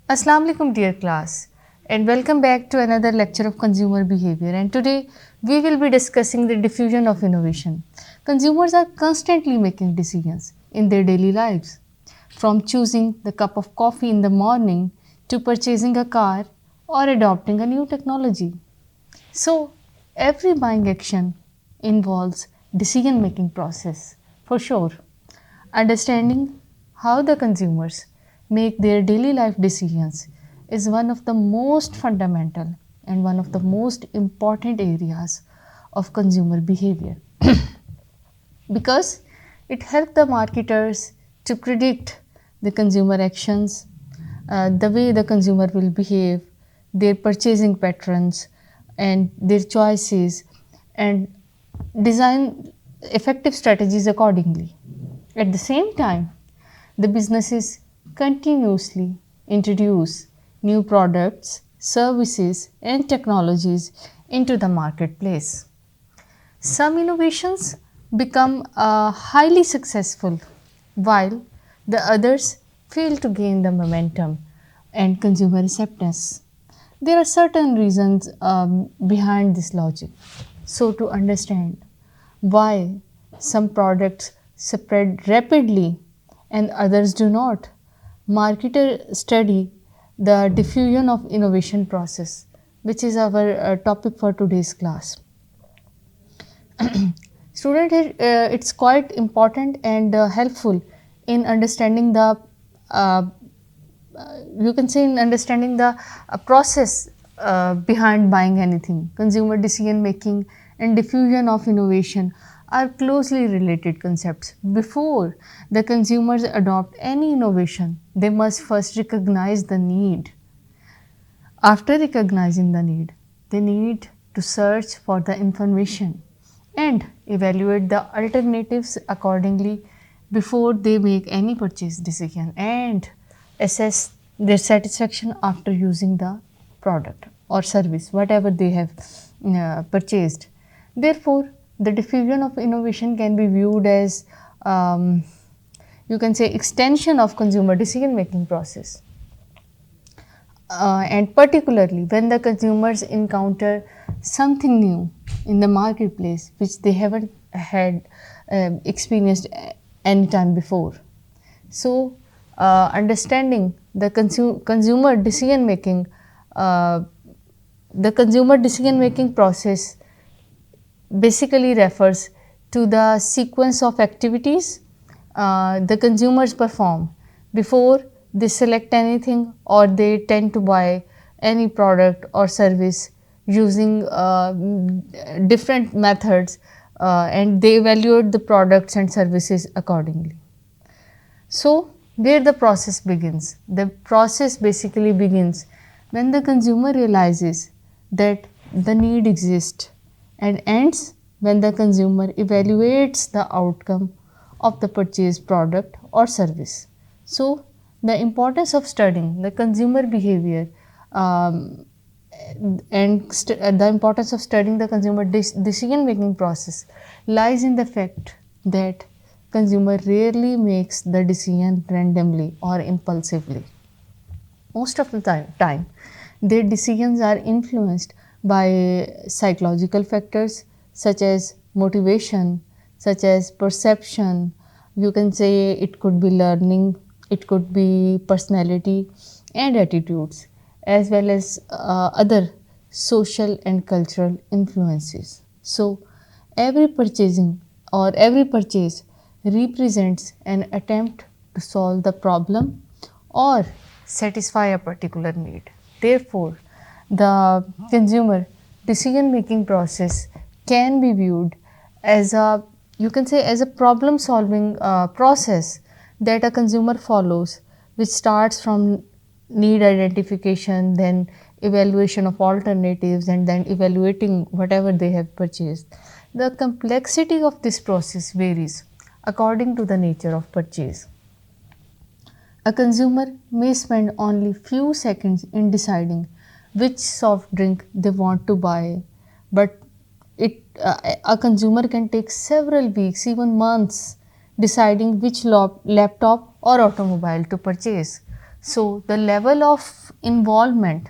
Assalamu alaikum dear class, and welcome back to another lecture of consumer behavior, and today we will be discussing the diffusion of innovation. Consumers are constantly making decisions in their daily lives, from choosing the cup of coffee in the morning to purchasing a car or adopting a new technology. So every buying action involves decision making process for sure. Understanding how the consumers make their daily life decisions is one of the most fundamental and one of the most important areas of consumer behavior because it helps the marketers to predict the consumer actions, the way the consumer will behave, their purchasing patterns, and their choices, and design effective strategies accordingly. At the same time, the businesses continuously introduce new products, services, and technologies into the marketplace. Some innovations become highly successful while the others fail to gain the momentum and consumer acceptance. There are certain reasons behind this logic. So, to understand why some products spread rapidly and others do not, marketers study the diffusion of innovation process, which is our topic for today's class. Student, it's quite important and helpful in understanding the uh, you can say in understanding the process behind buying anything. Consumer decision making and diffusion of innovation are closely related concepts. Before the consumers adopt any innovation, they must first recognize the need. After recognizing the need, they need to search for the information and evaluate the alternatives accordingly before they make any purchase decision and assess their satisfaction after using the product or service, whatever they have purchased. Therefore, the diffusion of innovation can be viewed as you can say extension of consumer decision making process, and particularly when the consumers encounter something new in the marketplace which they haven't had experienced any time before. So, understanding the consumer decision making, uh, the consumer decision making process basically refers to the sequence of activities the consumers perform before they select anything or they tend to buy any product or service using different methods, and they evaluate the products and services accordingly. So, where the process begins? The process basically begins when the consumer realizes that the need exists and ends when the consumer evaluates the outcome of the purchased product or service. So, the importance of studying the consumer behavior um, the importance of studying the consumer decision making process lies in the fact that consumer rarely makes the decision randomly or impulsively. Most of the time their decisions are influenced by psychological factors such as motivation, such as perception. You can say it could be learning, it could be personality and attitudes, as well as other social and cultural influences. So, every purchasing or every purchase represents an attempt to solve the problem or satisfy a particular need. Therefore, the consumer decision making process can be viewed as a, you can say, as a problem solving process that a consumer follows, which starts from need identification, then evaluation of alternatives, and then evaluating whatever they have purchased. The complexity of this process varies according to the nature of purchase. A consumer may spend only few seconds in deciding which soft drink they want to buy, but a consumer can take several weeks, even months, deciding which laptop or automobile to purchase. So the level of involvement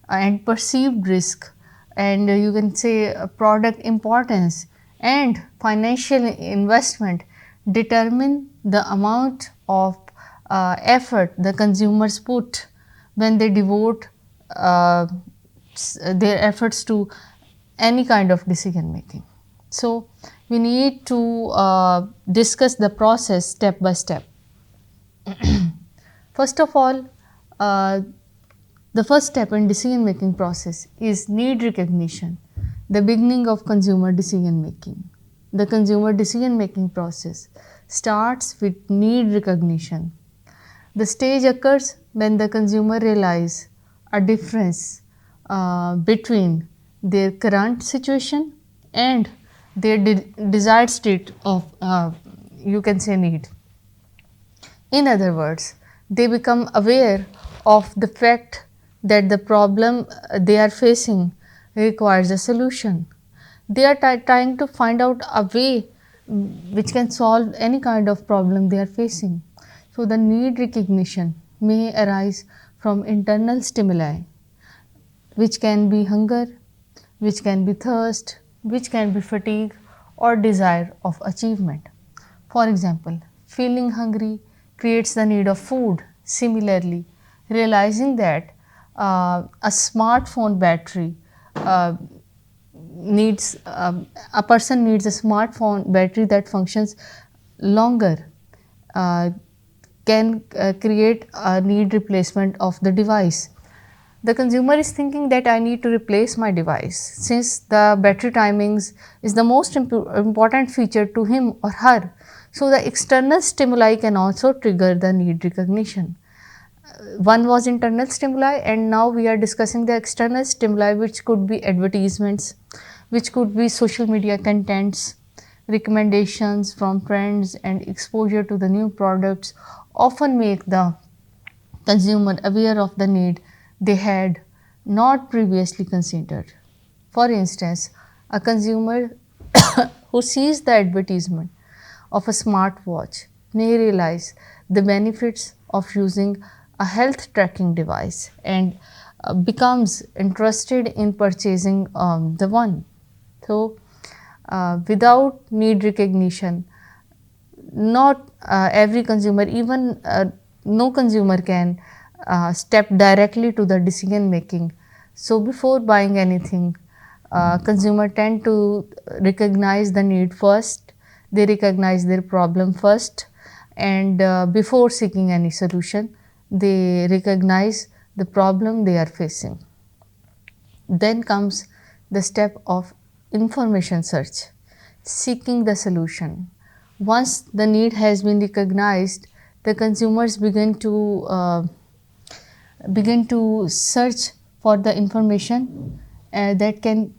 and perceived risk, and you can say product importance and financial investment determine the amount of effort the consumers put when they devote their efforts to any kind of decision making. So we need to discuss the process step by step. First of all, uh, the first step in decision making process is need recognition, the beginning of consumer decision making. The consumer decision making process starts with need recognition. The stage occurs when the consumer realize a difference between their current situation and their desired state of you can say need. In other words, they become aware of the fact that the problem they are facing requires a solution. They are trying to find out a way which can solve any kind of problem they are facing. So, the need recognition may arise from internal stimuli, which can be hunger, which can be thirst, which can be fatigue or desire of achievement. For example, feeling hungry creates the need of food. Similarly, realizing that a smartphone battery needs a person needs a smartphone battery that functions longer uh, can create a need replacement of the device. The consumer is thinking that I need to replace my device since the battery timings is the most important feature to him or her. So, the external stimuli can also trigger the need recognition. One was internal stimuli, and now we are discussing the external stimuli, which could be advertisements, which could be social media contents, recommendations from friends, and exposure to the new products often make the consumer aware of the need they had not previously considered. For instance, a consumer who sees the advertisement of a smartwatch may realize the benefits of using a health tracking device and becomes interested in purchasing the one. So, without need recognition, not every consumer, even no consumer can step directly to the decision making. So, before buying anything, consumer tend to recognize the need first, they recognize their problem first, and before seeking any solution, they recognize the problem they are facing. Then comes the step of information search, seeking the solution. Once the need has been recognized, the consumers begin to search for the information that can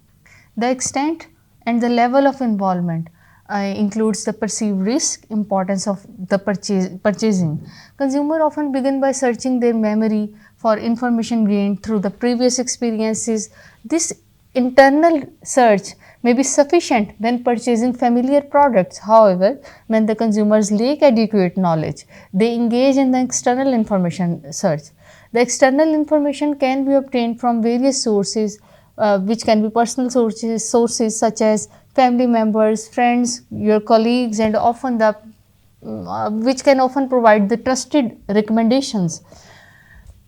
the extent and the level of involvement includes the perceived risk, importance of the purchasing. Consumer often begin by searching their memory for information gained through the previous experiences. This internal search may be sufficient when purchasing familiar products. However, when the consumers lack adequate knowledge, they engage in the external information search. The external information can be obtained from various sources, which can be personal sources such as family members, friends, your colleagues, and often the which can often provide the trusted recommendations.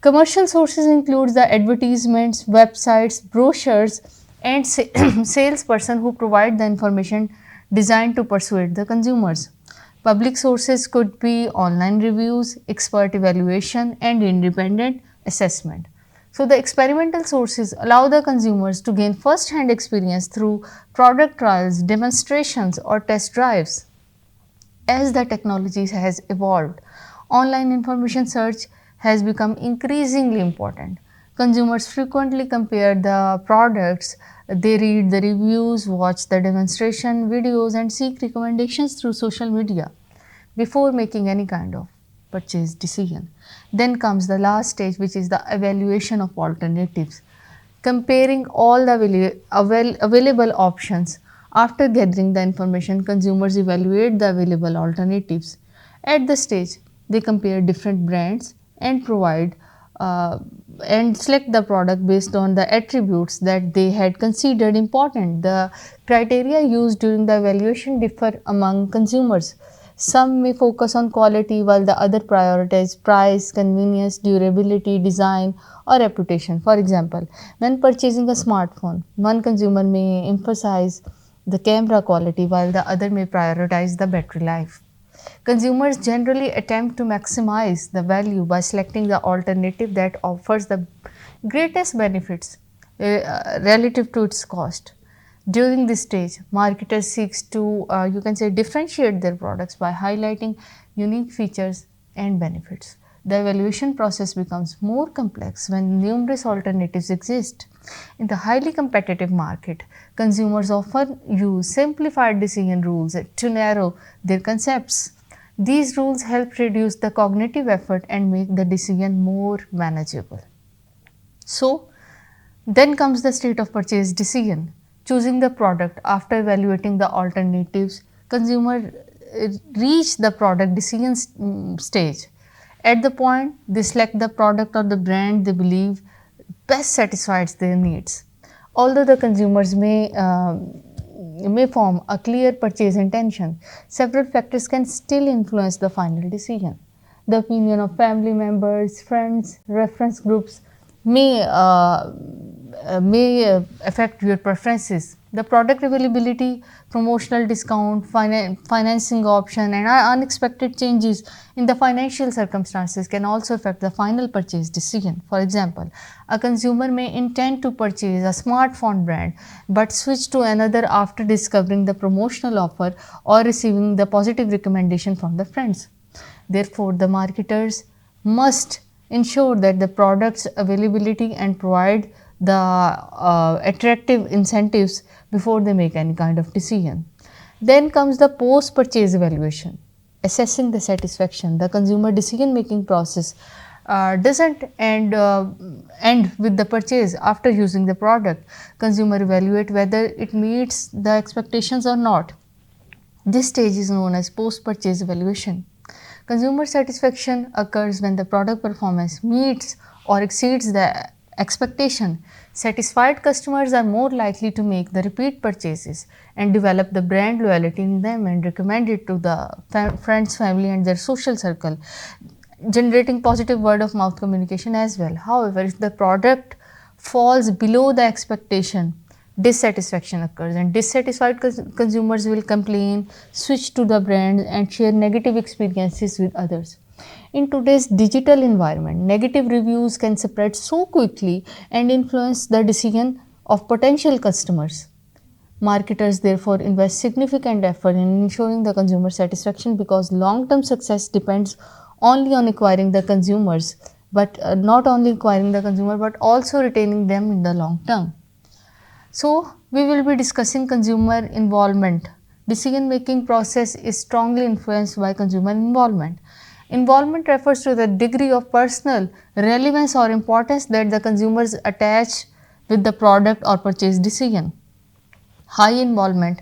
Commercial sources include the advertisements, websites, brochures, and salesperson who provide the information designed to persuade the consumers. Public sources could be online reviews, expert evaluation, and independent assessment. So, the experimental sources allow the consumers to gain first hand experience through product trials, demonstrations, or test drives. As the technology has evolved, online information search has become increasingly important. Consumers frequently compare the products, they read the reviews, watch the demonstration videos, and seek recommendations through social media before making any kind of purchase decision. Then comes the last stage, which is the evaluation of alternatives. Comparing all the available options. After gathering the information, consumers evaluate the available alternatives. At this stage, they compare different brands and provide and select the product based on the attributes that they had considered important. The criteria used during the evaluation differ among consumers. Some may focus on quality while the other prioritize price, convenience, durability, design, or reputation. For example, when purchasing a smartphone, one consumer may emphasize the camera quality while the other may prioritize the battery life. Consumers generally attempt to maximize the value by selecting the alternative that offers the greatest benefits relative to its cost. During this stage, marketers seeks to you can say differentiate their products by highlighting unique features and benefits. The evaluation process becomes more complex when numerous alternatives exist. In the highly competitive market, consumers often use simplified decision rules to narrow their concepts. These rules help reduce the cognitive effort and make the decision more manageable. So, then comes the state of purchase decision. Choosing the product after evaluating the alternatives, consumer reach the product decision stage. At the point, they select the product or the brand they believe best satisfies their needs. Although the consumers may form a clear purchase intention, several factors can still influence the final decision. The opinion of family members, friends, reference groups may affect your preferences. The product availability, promotional discount, financing option, and unexpected changes in the financial circumstances can also affect the final purchase decision. For example, a consumer may intend to purchase a smartphone brand but switch to another after discovering the promotional offer or receiving the positive recommendation from the friends. Therefore, the marketers must ensure that the product's availability and provide the attractive incentives before they make any kind of decision. Then comes the post purchase evaluation, assessing the satisfaction. The consumer decision making process doesn't end with the purchase. After using the product, consumer evaluate whether it meets the expectations or not. This stage is known as post purchase evaluation. Consumer satisfaction occurs when the product performance meets or exceeds the expectation. Satisfied customers are more likely to make the repeat purchases and develop the brand loyalty in them and recommend it to the friends, family, and their social circle, generating positive word of mouth communication as well. However, if the product falls below the expectation, dissatisfaction occurs, and dissatisfied consumers will complain, switch to the brand, and share negative experiences with others. In today's digital environment, negative reviews can spread so quickly and influence the decision of potential customers. Marketers therefore invest significant effort in ensuring the consumer satisfaction because long term success depends only on acquiring the consumers, but not only acquiring the consumer but also retaining them in the long term. So, we will be discussing consumer involvement. Decision making process is strongly influenced by consumer involvement. Involvement refers to the degree of personal relevance or importance that the consumers attach with the product or purchase decision. High involvement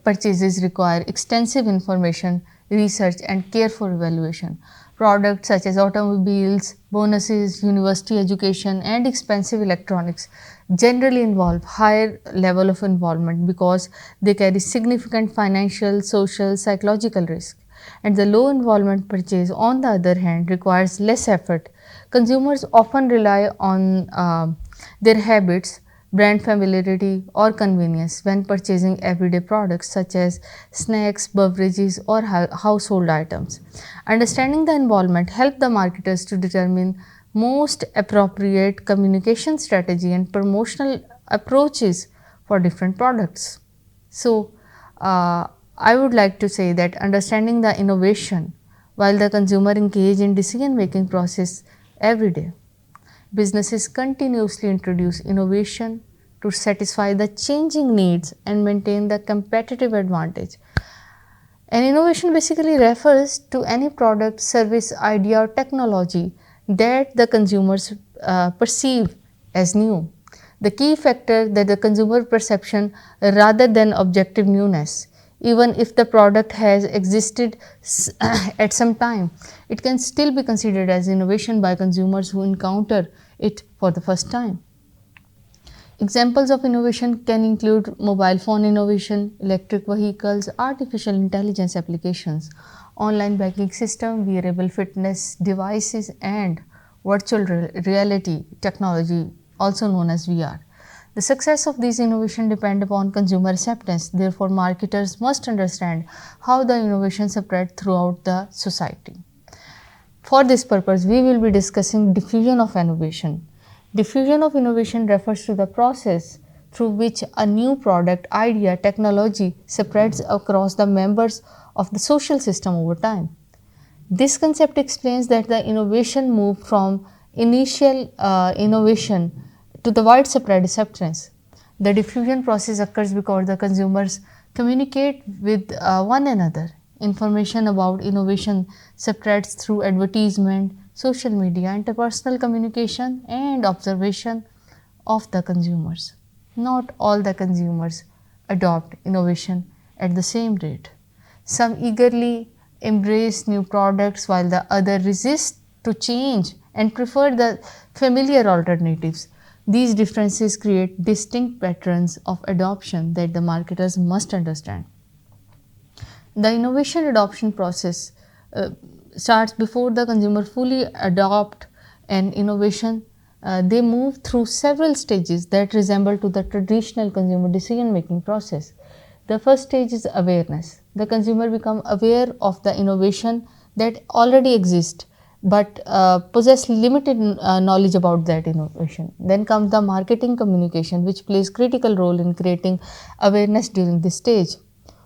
purchases require extensive information, research, and careful evaluation. Products such as automobiles, bonuses, university education, and expensive electronics generally involve higher level of involvement because they carry significant financial, social, psychological risk. And the low involvement purchase, on the other hand, requires less effort. Consumers often rely on their habits, brand familiarity, or convenience when purchasing everyday products such as snacks, beverages, or household items. Understanding the involvement helps the marketers to determine most appropriate communication strategy and promotional approaches for different products. So, I would like to say that understanding the innovation while the consumer engage in decision making process every day. Businesses continuously introduce innovation to satisfy the changing needs and maintain the competitive advantage. An innovation basically refers to any product, service, idea, or technology that the consumers perceive as new. The key factor that the consumer perception rather than objective newness. Even if the product has existed at some time, it can still be considered as innovation by consumers who encounter it for the first time. Examples of innovation can include mobile phone innovation, electric vehicles, artificial intelligence applications, online banking system, wearable fitness devices, and virtual reality technology, also known as VR. The success of these innovations depend upon consumer acceptance. Therefore, marketers must understand how the innovation spread throughout the society. For this purpose, we will be discussing diffusion of innovation. Diffusion of innovation refers to the process through which a new product, idea, technology spreads across the members of the social system over time. This concept explains that the innovation moved from initial innovation to the widespread acceptance. The diffusion process occurs because the consumers communicate with one another. Information about innovation spreads through advertisement, social media, interpersonal communication, and observation of the consumers. Not all the consumers adopt innovation at the same rate. Some eagerly embrace new products while the other resist to change and prefer the familiar alternatives. These differences create distinct patterns of adoption that the marketers must understand. The innovation adoption process starts before the consumer fully adopt an innovation. They move through several stages that resemble to the traditional consumer decision making process. The first stage is awareness. The consumer become aware of the innovation that already exists but possess limited knowledge about that innovation. Then comes the marketing communication, which plays critical role in creating awareness during this stage.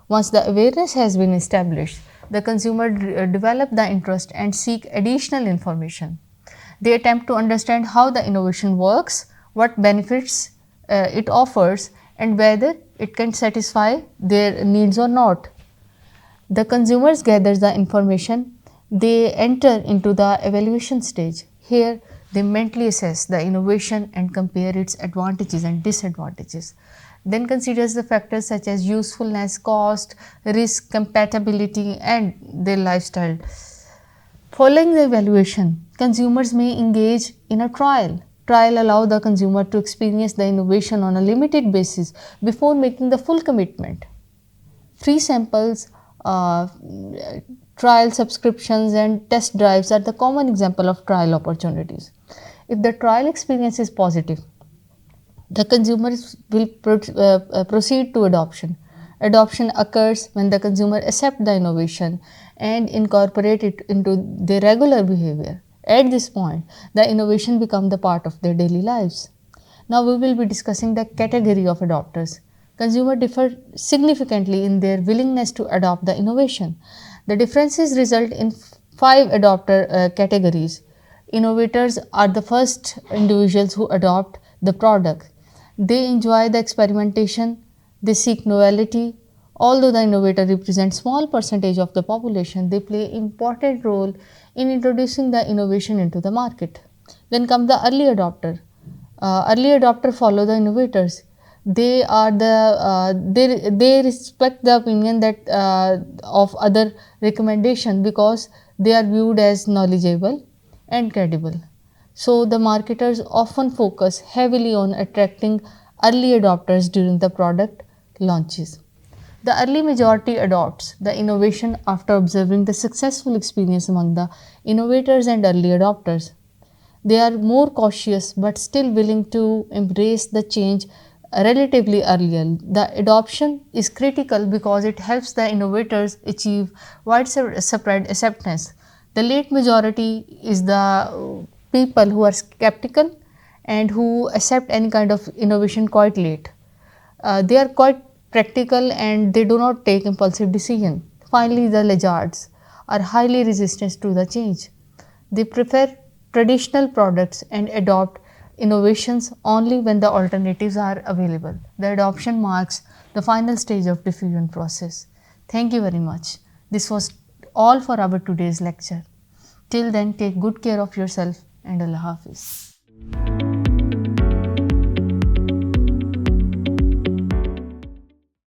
Once the awareness has been established, the consumer develop the interest and seek additional information. They attempt to understand how the innovation works, what benefits it offers, and whether it can satisfy their needs or not. The consumers gather the information, they enter into the evaluation stage. Here, they mentally assess the innovation and compare its advantages and disadvantages. Then considers the factors such as usefulness, cost, risk, compatibility, and their lifestyle. Following the evaluation, consumers may engage in a trial. Trial allows the consumer to experience the innovation on a limited basis before making the full commitment. Free samples, trial subscriptions, and test drives are the common example of trial opportunities. If the trial experience is positive, the consumers will proceed to adoption. Adoption occurs when the consumer accept the innovation and incorporate it into their regular behavior. At this point, the innovation become the part of their daily lives. Now we will be discussing the category of adopters. Consumers differ significantly in their willingness to adopt the innovation. The differences result in 5 adopter categories. Innovators are the first individuals who adopt the product. They enjoy the experimentation, they seek novelty. Although the innovator represents small percentage of the population, they play important role in introducing the innovation into the market. Then come the early adopter. Early adopter follow the innovators. They are they respect the opinion that of other recommendation because they are viewed as knowledgeable and credible. So the marketers often focus heavily on attracting early adopters during the product launches. The early majority adopts the innovation after observing the successful experience among the innovators and early adopters. They are more cautious but still willing to embrace the change relatively earlier. The adoption is critical because it helps the innovators achieve widespread acceptance. The late majority is the people who are skeptical and who accept any kind of innovation quite late. They are quite practical and they do not take impulsive decision. Finally, the laggards are highly resistant to the change. They prefer traditional products and adopt innovations only when the alternatives are available. The adoption marks the final stage of diffusion process. Thank you very much. This was all for our today's lecture. Till then, take good care of yourself and Allah Hafiz.